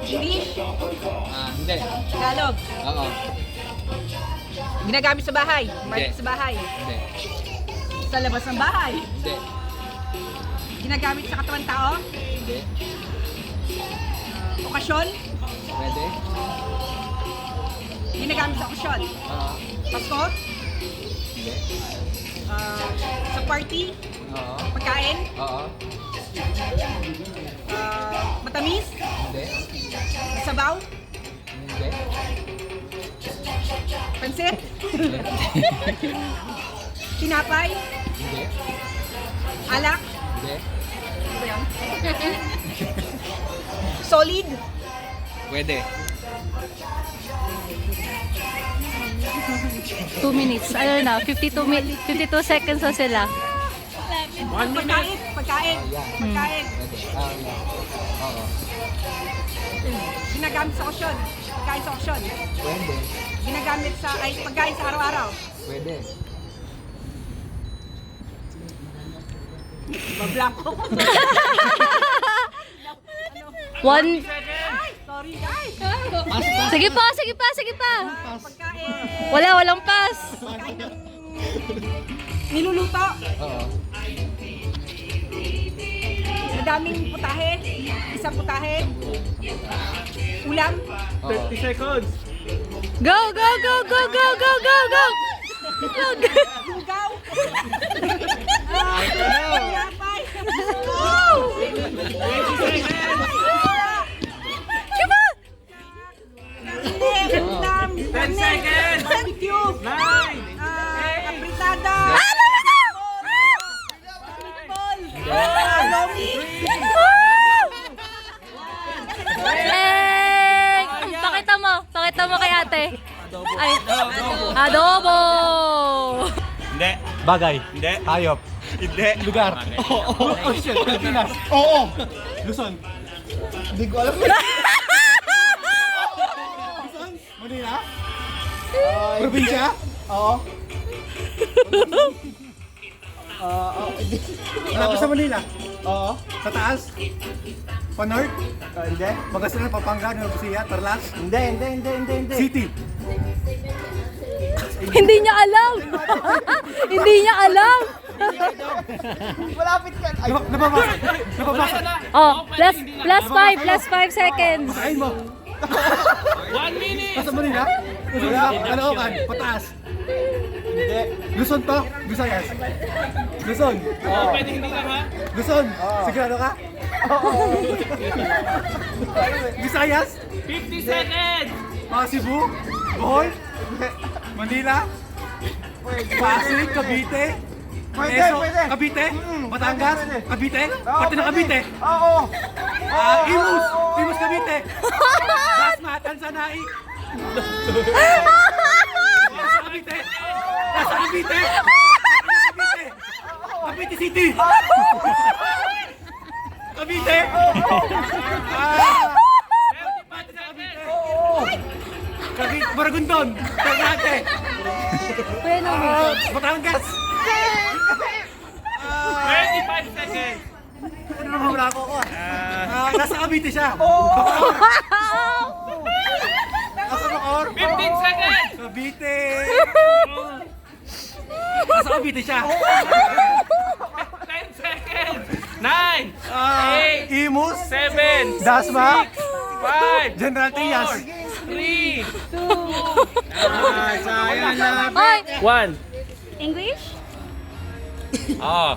English? Hindi. Tagalog? Oo. Ginagamit sa bahay? Market sa bahay? Hindi. Sa labas ng bahay? Hindi. Ginagamit sa katawan tao? Hindi. Okasyon? Pwede. Ginagamit sa okasyon? Oo. Pasko? Hindi. Sa party? Oo. Pagkain? Oo. Matamis? Hindi. Sabaw? Hindi. Pansit? Tinapay? Hindi. Alak? Hindi. Ano ba yan? Solid? Pwede. 2 minutes. Ayun na, 52 seconds na sila. 1 minute. Pagkain? Pagkain? Pagkain? Pwede. Oo. Ginagamit sa okasyon? Pagkain sa okasyon? Pwede. Ginagamit sa, pagkain sa araw-araw? Pwede. Bablanko ko. One. Ay, sorry. Ay! Sige pa, sige pa, sige pa. Pagkain. Walang pass. Pagkain ng niluluto. Oo. Madaming putahe. Isang putahe. Ulam. Oo. 30 seconds. Go, go, go, go, go, go, go, go. Lugaw. Ano? Tinapay. 20 seconds. Diba? Karne. Ulam. 10 seconds. Barbecue. 9. Apritada. Meatball. Lomi. Pakita mo kay ate. Ay, adobo. Hindi. Bagay. Hindi. Hayop. Hindi. Lugar. Oh shit, Pilipinas. Oo. Luzon. Hindi ko alam. Luzon? Manila? Probinsya? Oo. Malapit sa Manila? Oo. Sa taas? Pa-north? Hindi. Pangasinan, Pampanga, Nueva Ecija, Tarlac? Hindi. City? Hindi niya alam. Hindi niya alam. Malapit ka. Nababasa. Nababasa. Oh, plus 5 seconds. Basahin mo. 1 minute. Nasa Manila? Caloocan, pataas. Hindi. Luzon to? Visayas? Luzon? Oo, pwede hindi lang ha. Luzon? Sigurado ka? Oo. Visayas? 50 seconds. Cebu? Bohol? Manila? Pasig? Cavite? Quezon? Cavite? Batangas? Cavite? Pati ng Cavite? Oo. Imus? Imus Cavite? Dasma? Tansanai? Nasa Cavite? Nasa Cavite? Cavite City? Cavite? Pati sa Cavite? Cavite? Maragondon? Ternate? Batangas? 25 seconds. Ano naman wala ako? Nasa Cavite siya. Nasa Bacoor? 15 seconds. Cavite. Nasa Cavite siya. 10 seconds. 9. 8. Imus. 7. Dasma. 5. General Trias. 3. Sayang na. Hoy, 1. English? Oh.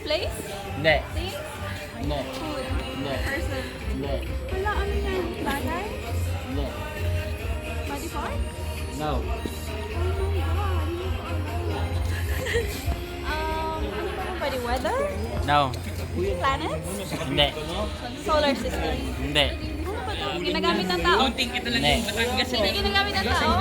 Place? Hindi. Thing? No. Food? No. Person? No. Wala, ano yan? Bagay? No. Body part? No. Oh my God. Ano ba yung pwede? Weather? No. Planets? Hindi. Solar system? Hindi. Ano ba ito? Ginagamit ng tao? Hindi. Hindi ginagamit ng tao?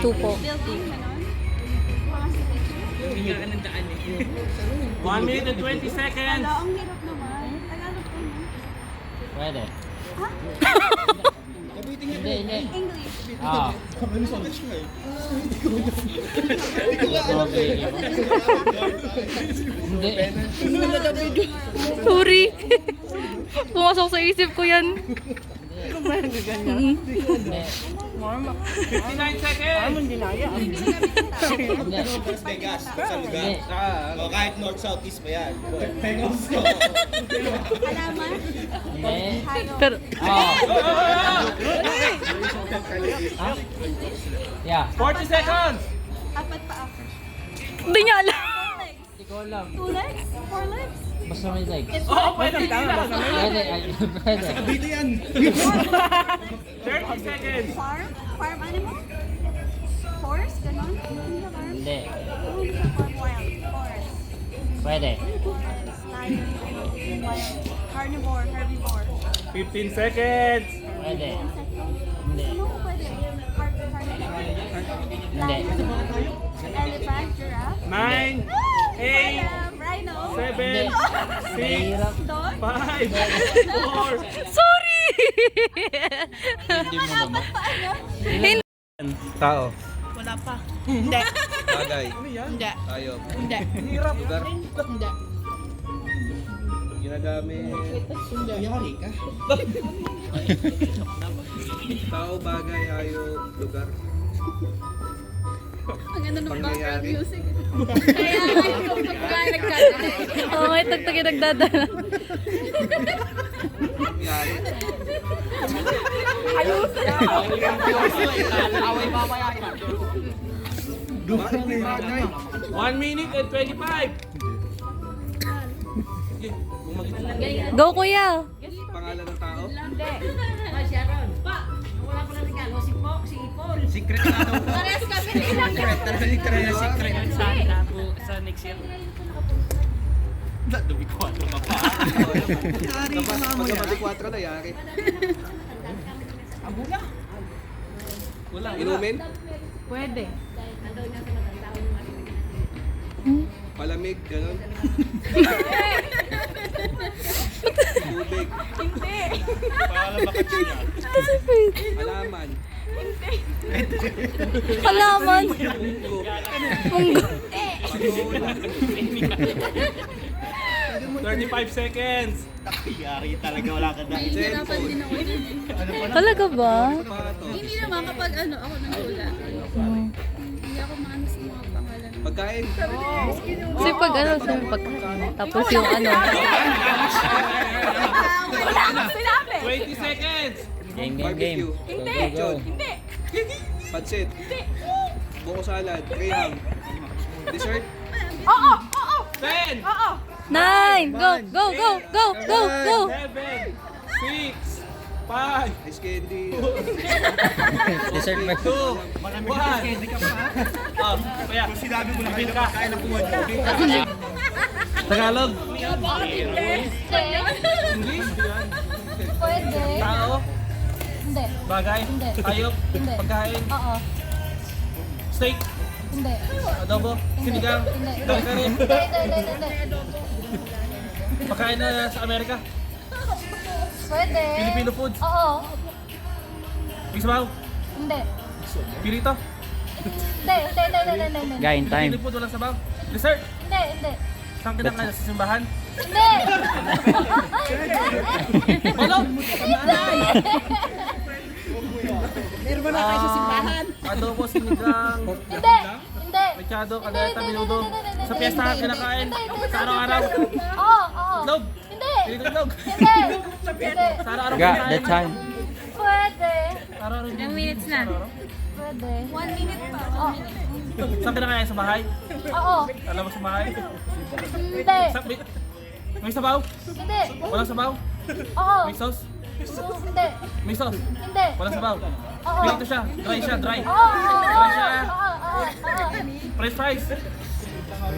tupo. Building, ganon? 1 minute and 20 seconds. Wala, ang hirap naman. Tagalog ko na. Pwede. Hindi, hindi. English. Ah. Hindi. Sorry. Pumasok sa isip ko yan. 59 seconds. Las Vegas, sa lugar. O, kahit north, south, east pa yan. Halaman. Hindi. Hayop. Pero, Ah. Yeah. 40 seconds. Apat pa ako. hindi niya alam. 4 legs. Hindi ko alam. 2 legs? 4 legs? Basta may legs. It's Oh, pwede lang. Pwede. Pwede. Dito yan. 30 seconds. farm? Farm animal? Horse? Ganon? Hindi ba farm? Hindi. Hindi siya farm wild. Forest. Pwede. Lion. Wild. Carnivore. Herbivore. 15 seconds. Pwede. Hindi. Ano ko pwede? Carnivore. Hindi. Elephant. Giraffe. 9, 8, Rhino. 7, 6, Dog. 5, 4. Sorry! Hindi mo naman. Hindi. Tao. Wala pa. Bagay. Hindi. Tayo. Hindi. Lugar. Hindi. Ginagamit. Yari ka. Tao, bagay, hayop, lugar. Ang ganda ng background Pangyayari. music. Kaya yung pagkain nagkadala. Oo, may tagtagin nagdadala. Yari. Away mamaya. Bagay. 1 minute and 25. Go, kuya. Pangalan ng tao. Parehas kami nilang. Sa next year. Kapag 4 na, yari. Wala. Inumin. Pwede. Palamig, gano'n. Tubig. Hindi. Halaman. Halaman. Munggo. Munggo. Patulan. 35 seconds. Yari talaga, wala ka dahil. Cellphone. Talaga ba? Sapato. Hindi naman kapag ano, ako nang hula. Hindi ako maano sa mga pangalan. Pagkain. Kasi pag ano, sabi pag tapos yung ano. Wala akong sinabi. 20 seconds. Barbecue. Hindi. Lechon. Hindi. Pansit. Buko salad. Graham. Dessert. Oo. Oo. 10, Oo. 9! Go, go, go, go, go, go! 7, 6, 5, Ice candy. Dessert ba? 2, 1. Oh, kaya. Sinabi mo na kayo Ka. kaya ng kuwan. Tagalog. English? Pwede. Tao. Hindi. Bagay. Hindi. Hayop. Hindi. Pagkain. Oo. Steak. Hindi. Adobo. Sinigang. Hindi. Kare-kare. Hindi. Pagkain na sa Amerika. Pwede. Filipino foods. Oo. Isabaw. Hindi. Pirito. Hindi. Gain Filipino food. Walang sabaw. Dessert. Hindi. Saan kinakain sa simbahan? Hindi. Ano? Meron ba na kayo sa simbahan? Adobo, sinigang. Hindi. Mechado, kaleta, minudo. Sa piyesta ka kinakain. Sa araw-araw. Oo. Itlog. Hindi. Pinito itlog. Hindi. Sa araw-araw kinakain. Pwede. Sa araw-araw. Ilang minutes na? Pwede. 1 minute pa. Oo. Saan kinakain? Sa bahay? Oo. Alam mo sa bahay? Hindi. May sabaw? Hindi. Walang sabaw? Oo. May sauce? Hindi. May sauce? Hindi. Walang sabaw? Oo. Pinito siya. Dry siya. Dry. Oo. Dry siya. Oo. French fries.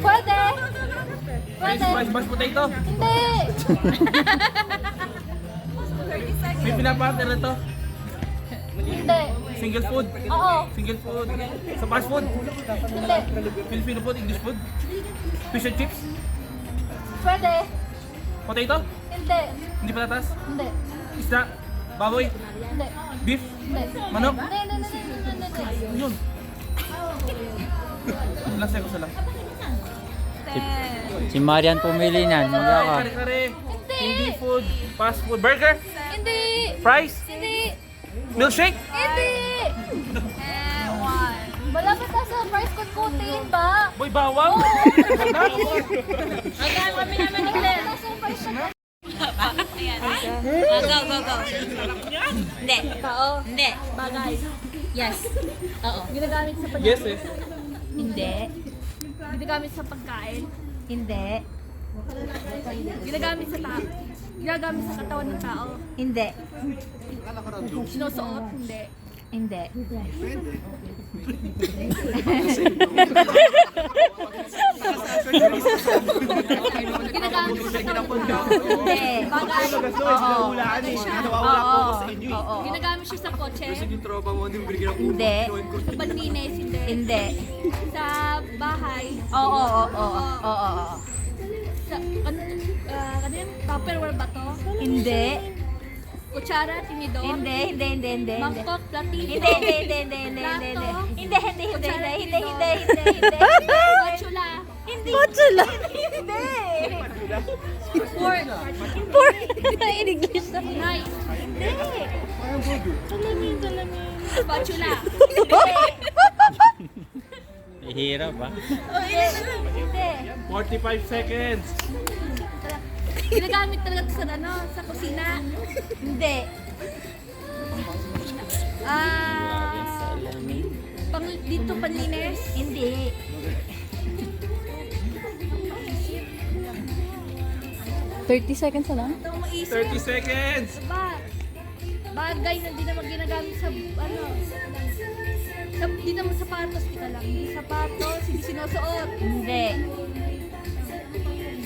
Pwede. French Pwede. fries. Mashed potato. Hindi. May pinapartner na to. Hindi. Single food. Oo. Single food. Sa fast food. Hindi. Filipino food. English food. Fish and chips. Pwede. Potato. Hindi. Hindi patatas. Hindi. Isda. Baboy. Hindi. Beef. Hindi. Manok. Hindi. Yun. Ilang seconds na lang. Si Marian pumili niyan. Magkaka. Kare-kare. Hindi food. Fast food. Burger. Hindi. Fries. Hindi. Milkshake. Hindi. One. Malapit na sa price kutin ba? Boy, bawang. Hanggang kami naman ni Claire. Go. Hindi. Tao. Hindi. Bagay. Yes. Oo. Ginagamit sa pagkain. Yes eh. Hindi. Ginagamit sa pagkain. Hindi. Ginagamit sa tao. Ginagamit sa katawan ng tao. Hindi. Sinusuot. Hindi. Hindi. Ginagamit sa katawan ng tao. Hindi. Bagay. Oo. Bagay siya. Oo. Ginagamit siya sa kotse. Yung tropa mo, hindi mo binigyan ako. Hindi. Sa panlinis, hindi. Hindi. Sa bahay. Oo. Sa, ano yun? Tupperware ba to? Hindi. Kutsara, tinidor? Hindi. Mangkok, platito? Hindi. Spatula? Hindi. Spatula? Hindi. Fork? In English na. Knife? Hindi. Salamin. Spatula? Hirap ba? Hindi. 45 seconds. Ginagamit talaga sa sa kusina? Hindi. Dito panlinis? Hindi. $30 seconds na lang? Ito ang maisip. 30 seconds. Bagay na di naman ginagamit sa di naman sapatos kita lang. Hindi sapatos, hindi sinusuot. Hindi.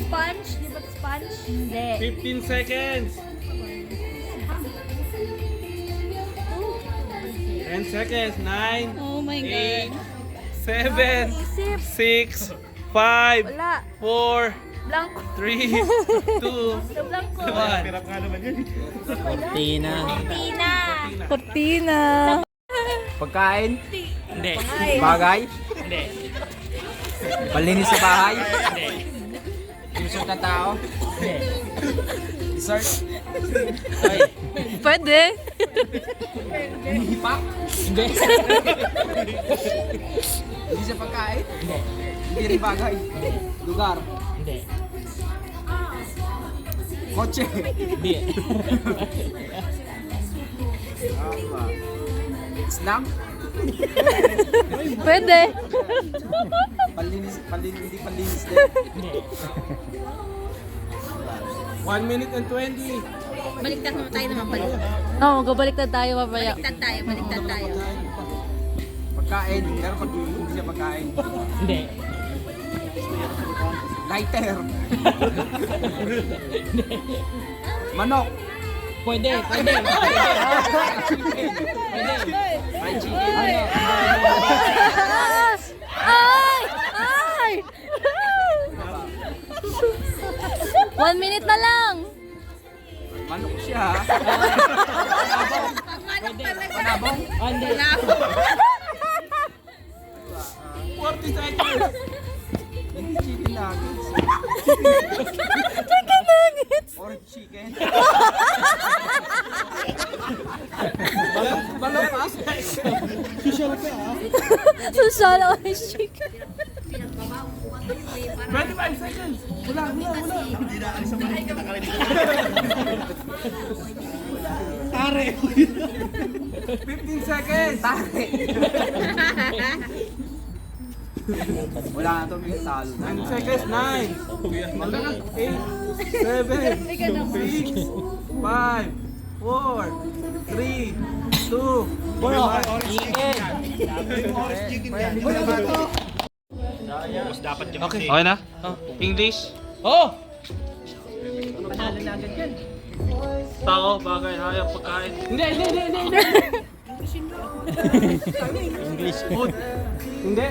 Sponge? Di ba sponge? Hindi. 15 seconds. 10 seconds. 9, Oh my 8, 7, Isip. 6, 5, Wala. 4, Blanco. 3, 2, Blanco. 1. Cortina. Tina. Cortina. Pagkain? Hindi. Bagay? Hindi. Palinis sa bahay? Hindi. Ilusot ng tao? Dessert? Ay. Pwede. Hipak? Hindi. Hindi sa pagkain? Hindi rin bagay? Lugar? Hindi. Kotse? Hindi. Snack? Pwede. Palinis, hindi palinis din. 1 minute and 20. Baliktad naman tayo naman balik. Oo, magbabalik na tayo mamaya. Baliktad tayo. Pagkain? Pero pag hindi siya pagkain? Hindi. Lighter? Manok? Pwede. Pwede. Fried chicken? Ay! 1 minute na lang. Manok siya. Panabong? Hindi. 40 seconds. Chicken nuggets? Chicken nuggets. Or chicken? Balapas. Social orange chicken. 25 seconds. Wala. 15 seconds. Tare! Wala na ito, may talo. 9 seconds. 9, 8, 7, 6, 5, 4, 3, 2, 1. Okay na? English? Oh! Panalo na agad yan. Tao, bagay, hayop, pagkain. Hindi. English. Food. Hindi.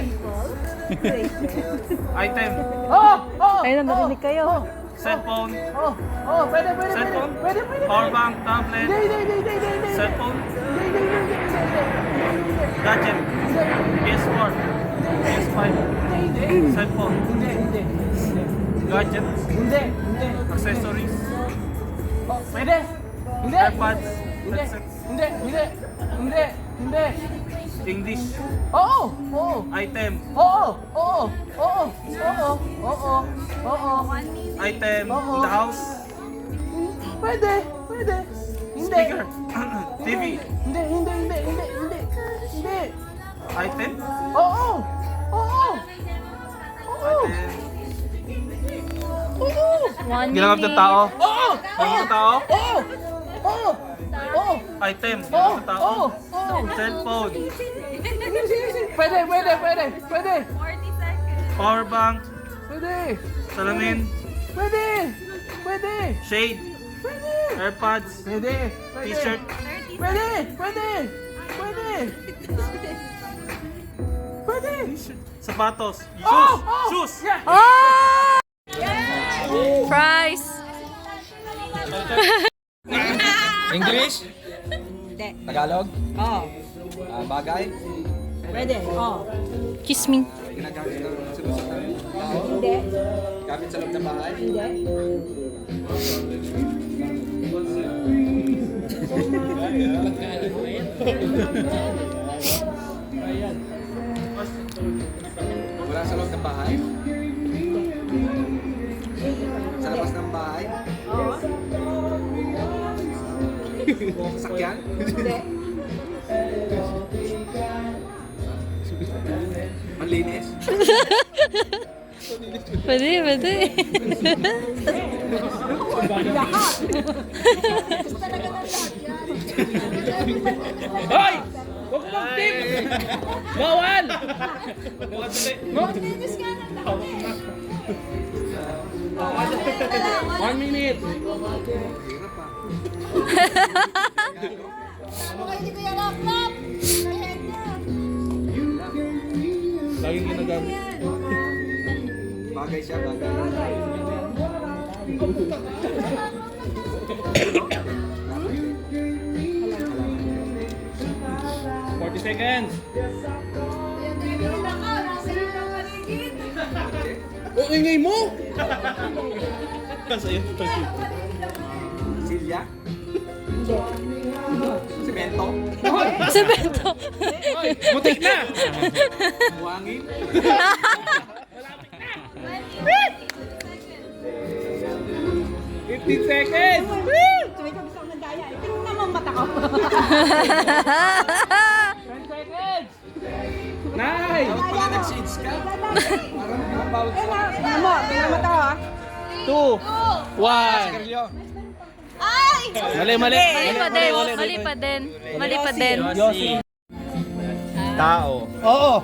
Item. Ayun, narinig kayo. cellphone, Pwede. cellphone, Pwede. power bank, tablet, Hindi. cellphone, gadget, PS4, PS5, cellphone, gadget, accessories, Pwede. Hindi. AirPods, headset, Hindi. English, Oo. item, item in the house, Pwede. speaker, TV, Hindi. item, Oo. item. One Ginagamit ng tao? Ginagamit ng tao? Oo. Item, ginagamit ng tao? Cellphone, Pwede. 40 seconds. power bank, Pwede. salamin, Pwede. shade, AirPods, Pwede. t-shirt, Pwede. sapatos, shoes, Oh! Prize! English? Tagalog? Oo. Bagay? Kiss me. Ginagamit sa lusutan? Hindi. Gamit sa loob ng bahay? Wala sa loob ng bahay? Sa labas ng bahay? Oo. Sasakyan? Hindi. Manlinis? Pwede. Hoy! Huwag mo mag-tip! Bawal! One minute! Laging ginagamit. Bagay siya, bagay. 40 seconds! Oh, ingay mo! Sa'yo. Silya? Semento? Semento. Mutik na! Buhangin? 15 seconds! 10 seconds! Nice! Dapat pala nag-shades ka? Parang mabawag sa... 2, 1. Seryo? Mali. Mali pa din. Tao. Oo.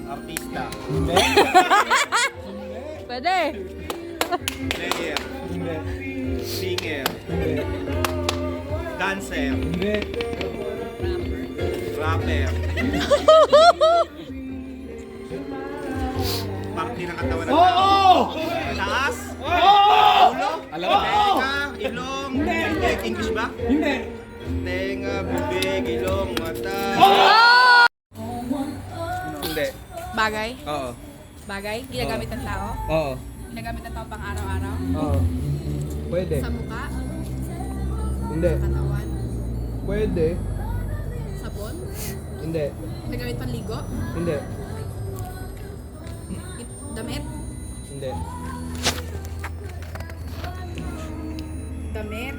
Artista. Pwede. Player. Singer. Dancer. Rapper. Parte ng katawan ng tao. Taas. Ulo. Tenga, ilong. English ba? Hindi. Tenga, bibig, ilong, mata. Hindi. Bagay? Oo. Bagay? Ginagamit ng tao? Oo. Ginagamit ng tao pang araw-araw? Oo. Pwede. Sa mukha? Hindi. Katawan? Pwede. Sabon? Hindi. Ginagamit pang ligo? Hindi. Damit? Hindi. Damit?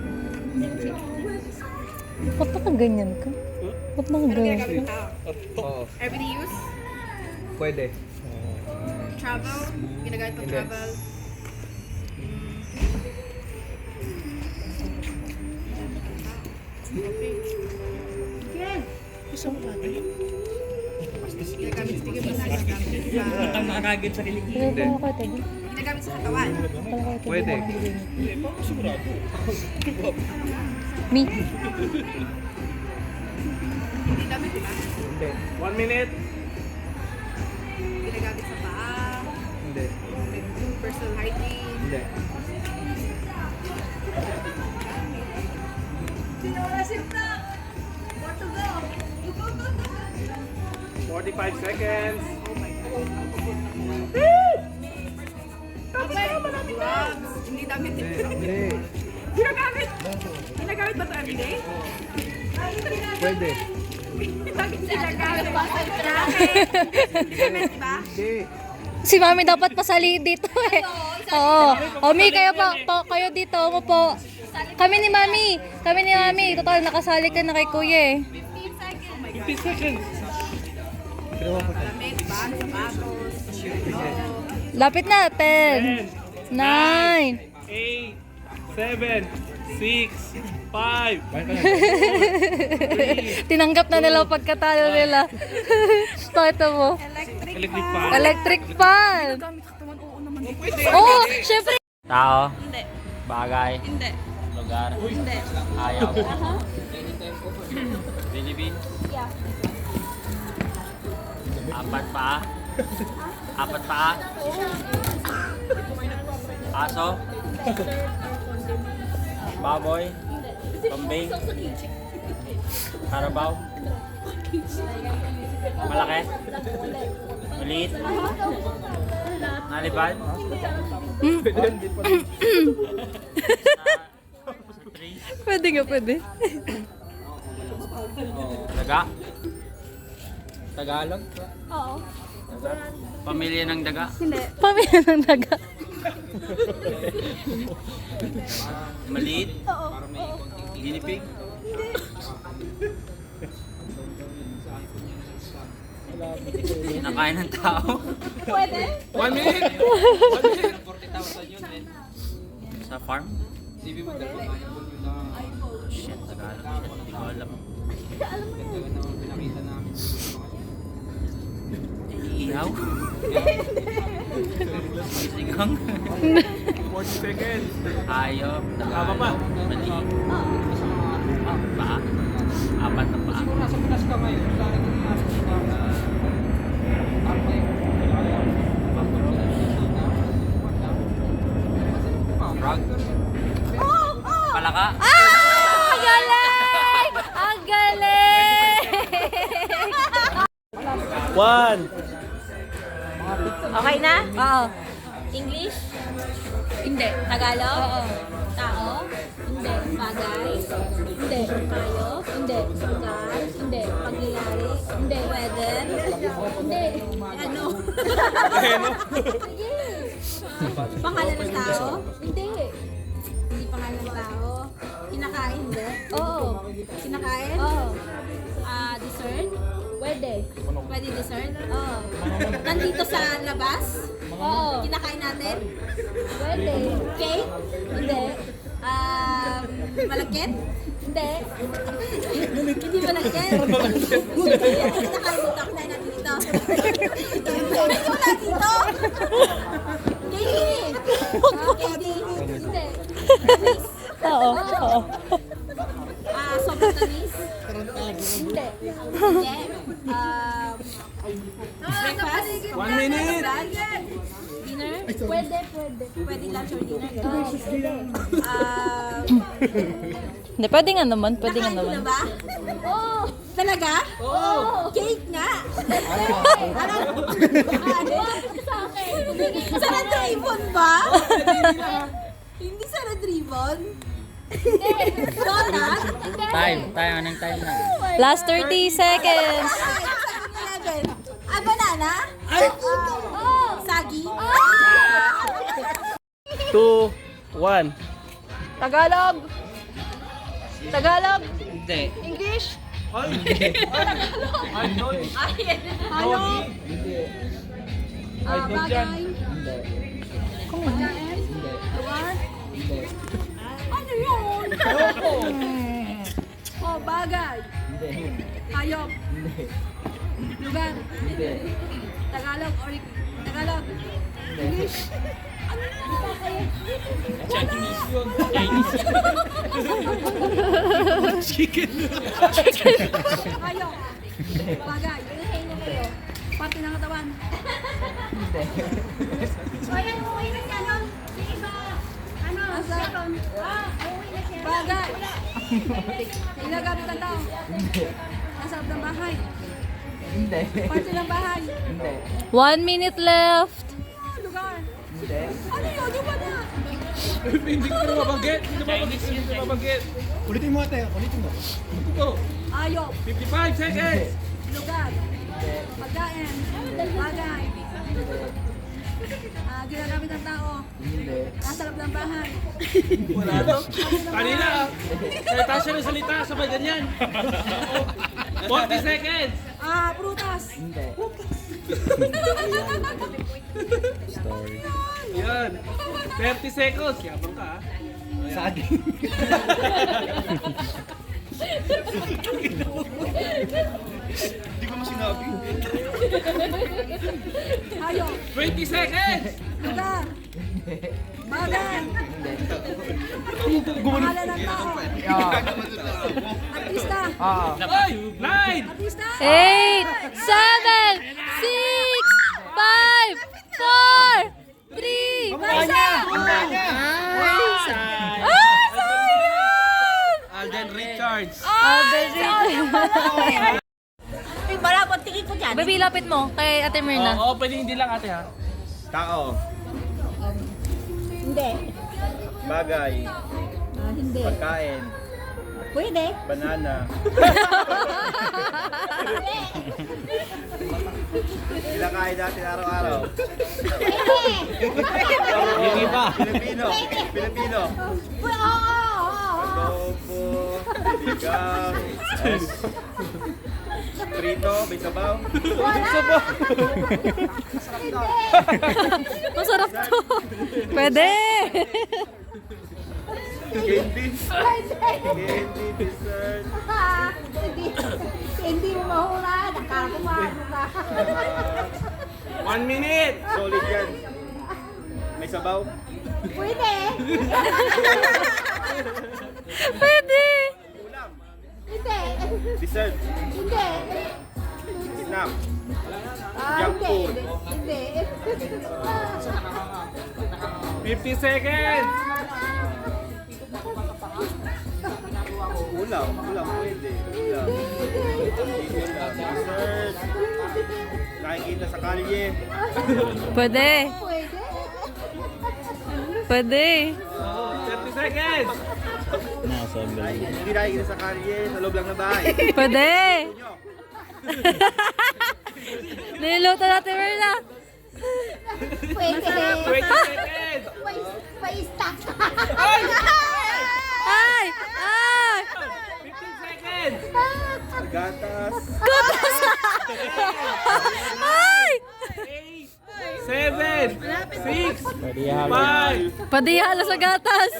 Hindi. Ba't nakaganyan ka? Ba't nakaganyan ka? Ginagamit ng tao? Oo. Everyday use? Pwede. Travel? Ginagamit pang Hindi. travel? Ginagamit sa Pwede mo ka, Teddy. Ginagamit sa katawan? Pwede. Me. Hindi damit, di ba? Hindi. 1 minute. Ginagamit sa paa? Hindi. Personal hygiene? Hindi. 45 seconds. Hindi damit ito. Ginagamit. Ginagamit ba ito everyday? Pwede. Bakit ginagamit? Cement ba? Si Mami dapat pasali dito eh. Oo. Omi, kayo kayo dito. Mo po. Kami ni Mami. Total, nakasali ka na kay Kuya eh. 15 seconds. Damit ba? Sapatos. Lapit na. 10, 9. 8, 7, 6, 5. Tinanggap na nila pagkatalo nila. Pakita mo. Electric fan. Electric fan. Oh, syempre. Tao, Hindi. bagay, Hindi. lugar, Hindi. ayaw. Bilibin. Apat paa. Apat paa. Aso. Baboy. Kambing. Karabaw. Malaki. Maliit. Nalipad. Pwede nga, pwede. Daga. Tagalog. Oo. Pamilya ng daga. Pamilya ng daga. Maliit. Ginipig. Kinakain ng tao. Pwede? 1 minute. Sa farm. Shit, Tagalog. Shit, hindi ko alam. Ihaw? Sigang? 40 seconds. Hayop. Tama pa. Maliit. Paa. Apat na paa. Frog. Palaka. Ang galing! Ang galing! 1. Okay na? Oo. English? Hindi. Tagalog? Oo. Tao? Hindi. Bagay? Hindi. Hayop? Hindi. Lugar? Hindi. Pangyayari? Hindi. Weather? Hindi. Ano? Sige. Pangalan ng tao? Hindi. Hindi pangalan ng tao. Kinakain? Hindi. Oo. Kinakain? Oo. Dessert? Pwede. Pwede dessert? Oo. Nandito sa labas? Oo. Kinakain natin? Pwede. Cake? Hindi. Malagkit? Hindi. Hindi malagkit? Kinakain dito. Kinain natin dito. Hindi wala dito. Katie! Katie? Hindi. Tamis? Oo. Oo. Sobrang tamis? Hindi. Hindi. Breakfast? 1 minute. Dinner? Pwede, pwede. Pwede lunch or dinner? Pwede. Hindi, pwede nga naman. Pwede nga Nakain ko naman. na ba? Oo. Talaga? Oo. Cake nga. Ano? Sa akin. Sa red ribbon ba? Hindi sa red ribbon? Hindi. Donut? Time. Anong time na? Last 30 seconds. 11. Banana? Sagi? 2, 1. Tagalog. Tagalog. Hindi. English. Hayop? Bagay? Pagkain? Lugar? Ano yun? Bagay? Hayop? Lugar? Tagalog or Tagalog? English? Ano yun? Hayop? Bagay? Parte ng katawan? Ayan, uwi na siya nun. Sige ba? Ano? Second. Uwi na siya. Bagay. Ginagamit ang tao. Nasa loob ng bahay. Hindi. Parte ng bahay. Hindi. 1 minute left. Lugar. Hindi. Ano yun? Di ba na? Hindi ko na mabanggit. Hindi ko mabanggit. Ulitin mo ate, ulitin mo. Ito. Ayok. 55 seconds. Lugar. Pagkain. Bagay. Ginagamit ng tao. Hindi. Nasa loob ng bahay. Wala to. Kanina. Salita siya ng salita. Sabay ganyan. 40 seconds. Prutas. Hindi. Yan. 30 seconds. Yabang ka ah. Saging. Hindi ko mo sinabi. Ayok. 20 seconds. Lugar. Bagay. Gumano. Pangalan ng tao. Artista. Ay! 9! Artista. 8, 7, 6, 5, 4, 3, Alden Richards. Balabot, tingin ko dyan. Baby, lapit mo kay Ate Myrna. Oo, pwede hindi lang ate ha. Tao. Hindi. Bagay. Hindi. Pagkain. Pwede. Banana. Kinakain natin araw-araw. Yung iba. Pilipino. Pilipino. Adobo. Bigang. Prito. May sabaw. Masarap to. Pwede. Candy. Candy. Dessert. Hindi mo mahula. Nakala ko mahula. 1 minute. Solid yan. May sabaw. Pwede. Pwede. Ulam. Hindi. Dessert. Hindi. Snack. Junk food. Hindi. 50 seconds. Ulam. Ulam pwede. Ulam. Ulam. Dessert. Nakikita sa kalye. Pwede. Pwede. Pwede. 30 seconds. Hindi nakikita sa kalye. Sa loob lang ng bahay. Pwede. Nyo. Nililuto natin, Myrna. Pwede. 20 seconds. Pa-stack. Ay! Ay! 15 seconds. Gatas. Ay! 7, 6, 5, Pwede ihalo sa gatas.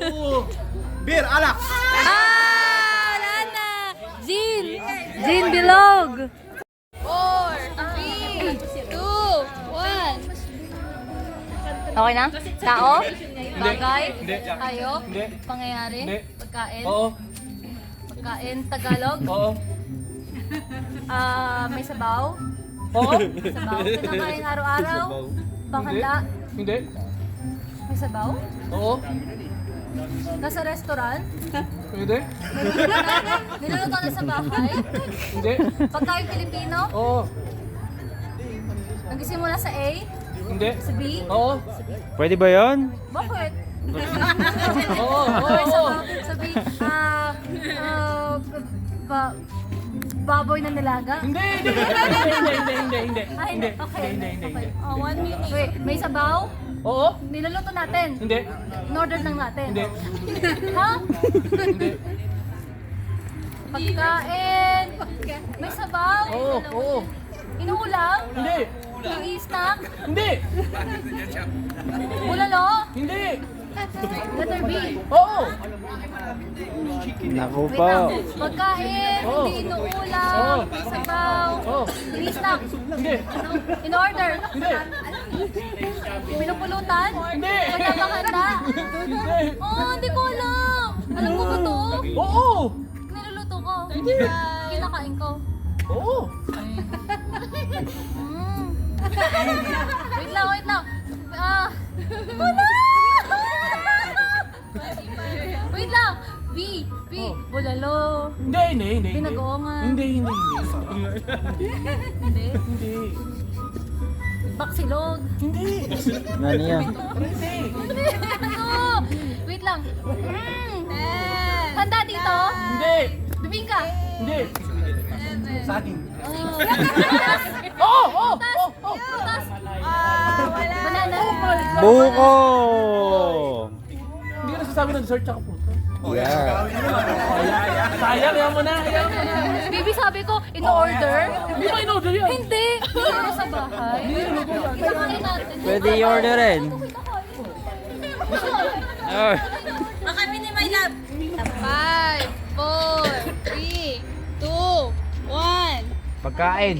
2, Beer. Alak. Wala na. Jean. Jean Bilog. 4, 3, 2, 1. Okay na? Tao? Bagay? Hindi. Hayop? Hindi. Pangyayari? Hindi. Pagkain? Oo. Pagkain Tagalog? Oo. May sabaw? Oo. Sabaw? Kinakain araw-araw? Bakanda? Hindi. May sabaw? Oo. Nasa restaurant? Pwede. Niluluto na sa bahay? Hindi. Pagkain Pilipino? Oo. Nagsisimula sa A? Hindi. Sa B? Oo. Pwede ba yan? Bakit? Oo. Okay, Oo. sa B. Baboy na nilaga? Hindi. Hindi. Ay, Hindi. okay. Hindi. Okay. 1 minute. Wait, may sabaw? Oo. Niluluto natin? Hindi. In-order lang natin? Hindi. Ha? Hindi. Pagkain? May sabaw? Oo. Oo. Inuulam? Hindi. Yung i-snack? Hindi. Bulalo? Hindi. Letter B? Oo. Naku Wait lang. Pagkain, Oo. hindi inuulam, may sabaw, Oo. ini-snack, Hindi. in-order, Hindi. pinupulutan, Hindi. pinapakanda. Hindi. Oh, hindi ko alam. Alam ko ba to? Oo. Niluluto ko. Kinakain ko. Oo. Mm. Wait lang. Wala! Wait lang. B. Bulalo. Hindi. Pinag-oongan. Hindi. Hindi. Hindi. Baksilog. Hindi. Ano yan? Ano? Wait lang. Handa dito? Hindi. Bibingka. Hindi. Saging. Butas. Banana. Buko! Hindi ka nasasabi na dessert tsaka puto. Yeah. Sayang, yan mo na. Baby, sabi ko, in-order. Hindi ba in-order yan? Hindi. Hindi sa bahay. Kinakain natin. Pwede i-order rin. Oh. Kami ni My Love. 5, 4, 3, 2, 1. Pagkain.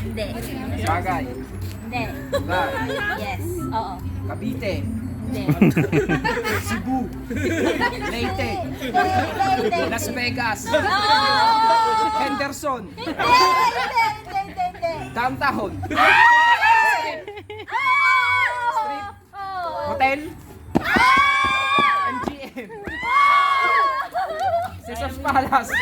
Hindi. Bagay. Hindi. Yes. Oo. Cavite. Hindi. Cebu. Leyte. Hindi. Las Vegas. Henderson. Hindi. Downtown. Hotel. MGM. Caesar's Palace.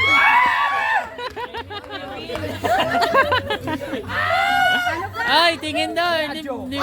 Ay, tingin daw. Hindi.